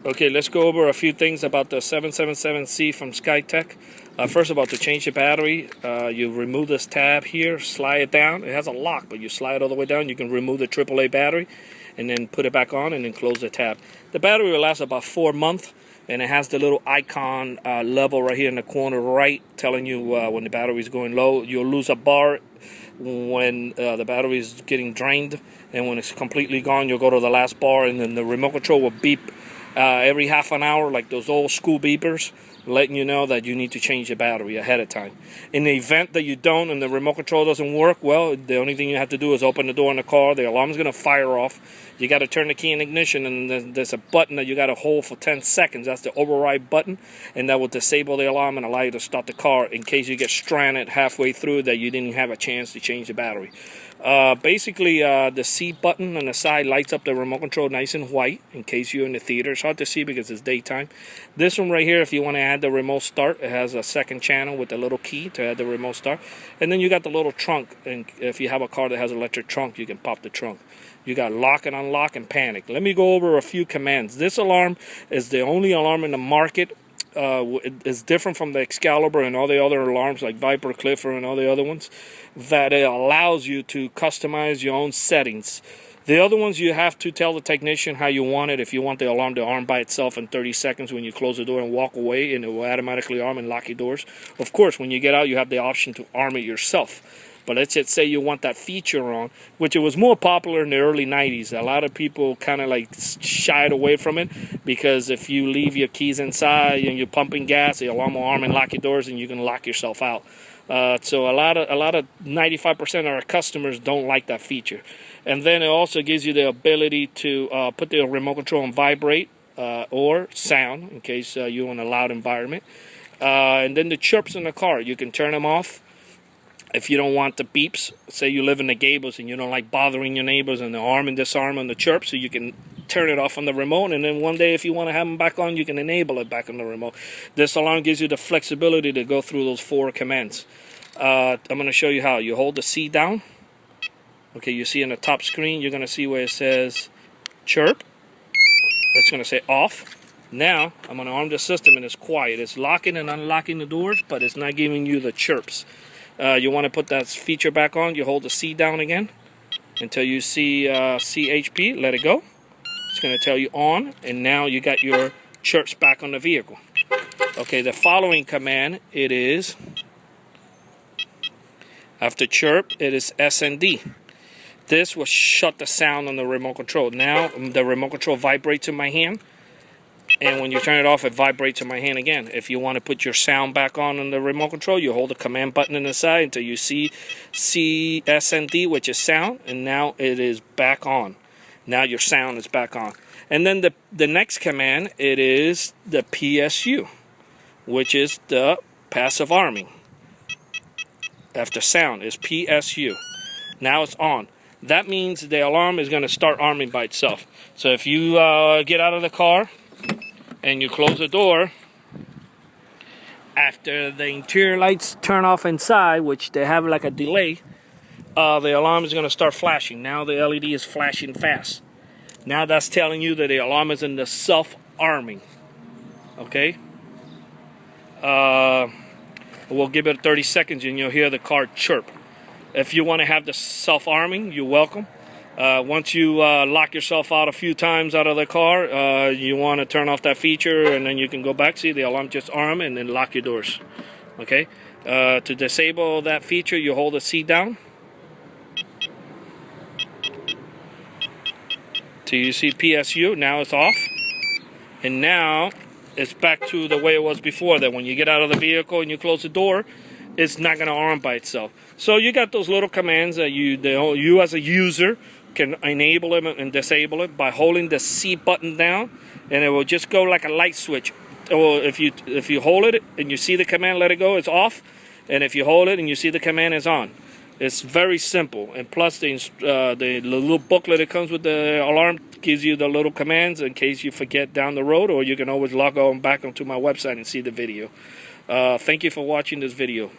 Okay, let's go over a few things about the 777C from Scytek. First of all, to change the battery, you remove this tab here, slide it down. It has a lock, but you slide it all the way down. You can remove the AAA battery and then put it back on and then close the tab. The battery will last about 4 months, and it has the little icon level right here in the corner right, telling you when the battery is going low. You'll lose a bar when the battery is getting drained, and when it's completely gone, you'll go to the last bar, and then the remote control will beep every half an hour, like those old school beepers, letting you know that you need to change the battery ahead of time. In the event that you don't and the remote control doesn't work, well, the only thing you have to do is open the door in the car. The alarm is going to fire off. You got to turn the key in ignition, and there's a button that you got to hold for 10 seconds. That's the override button, and that will disable the alarm and allow you to start the car in case you get stranded halfway through that you didn't have a chance to change the battery. Basically, the C button on the side lights up the remote control nice and white in case you're in the theater. It's hard to see because it's daytime. This one right here, if you want to add the remote start, it has a second channel with a little key to add the remote start. And then you got the little trunk, and if you have a car that has electric trunk, you can pop the trunk. You got lock and unlock and panic. Let me go over a few commands. This alarm is the only alarm in the market. It's different from the Excalibur and all the other alarms like Viper, Clipper, and all the other ones, that it allows you to customize your own settings. The other ones, you have to tell the technician how you want it. If you want the alarm to arm by itself in 30 seconds when you close the door and walk away, and it will automatically arm and lock your doors. Of course, when you get out, you have the option to arm it yourself. But let's just say you want that feature on, which it was more popular in the early 90s. A lot of people kind of like shied away from it because if you leave your keys inside and you're pumping gas, the alarm will arm and lock your doors, and you can lock yourself out. So a lot of 95% of our customers don't like that feature. And then it also gives you the ability to put the remote control on vibrate or sound in case you're in a loud environment. And then the chirps in the car, you can turn them off. If you don't want the beeps, say you live in the gables and you don't like bothering your neighbors and the arm and disarm and the chirp, so you can turn it off on the remote, and then one day if you want to have them back on, you can enable it back on the remote. This alarm gives you the flexibility to go through those 4 commands. I'm going to show you how. You hold the C down. Okay, you see in the top screen, you're going to see where it says chirp. That's going to say off. Now, I'm going to arm the system, and it's quiet. It's locking and unlocking the doors, but it's not giving you the chirps. You want to put that feature back on, you hold the C down again until you see CHP, let it go. It's going to tell you on, and now you got your chirps back on the vehicle. Okay, the following command, it is, after chirp, it is S&D. This will shut the sound on the remote control. Now, the remote control vibrates in my hand. And when you turn it off, it vibrates in my hand again. If you want to put your sound back on the remote control, you hold the command button on the side until you see CSND, which is sound, and now it is back on. Now your sound is back on. And then the next command, it is the PSU, which is the passive arming. After sound is PSU. Now it's on. That means the alarm is going to start arming by itself. So if you get out of the car and you close the door, after the interior lights turn off inside, which they have like a delay, the alarm is going to start flashing. Now the LED is flashing fast. Now that's telling you that the alarm is in the self-arming. Okay? We'll give it 30 seconds and you'll hear the car chirp. If you want to have the self-arming, you're welcome. Once you lock yourself out a few times out of the car, you want to turn off that feature, and then you can go back, see the alarm just arm, and then lock your doors. Okay? To disable that feature, you hold the C down till you see PSU. Now it's off, and now it's back to the way it was before, that when you get out of the vehicle and you close the door, it's not going to arm by itself. So you got those little commands that you as a user can enable it and disable it by holding the C button down, and it will just go like a light switch. Or if you hold it and you see the command, let it go, it's off. And if you hold it and you see the command, it's on. It's very simple. And plus the little booklet that comes with the alarm gives you the little commands in case you forget down the road, or you can always log on back onto my website and see the video. Thank you for watching this video.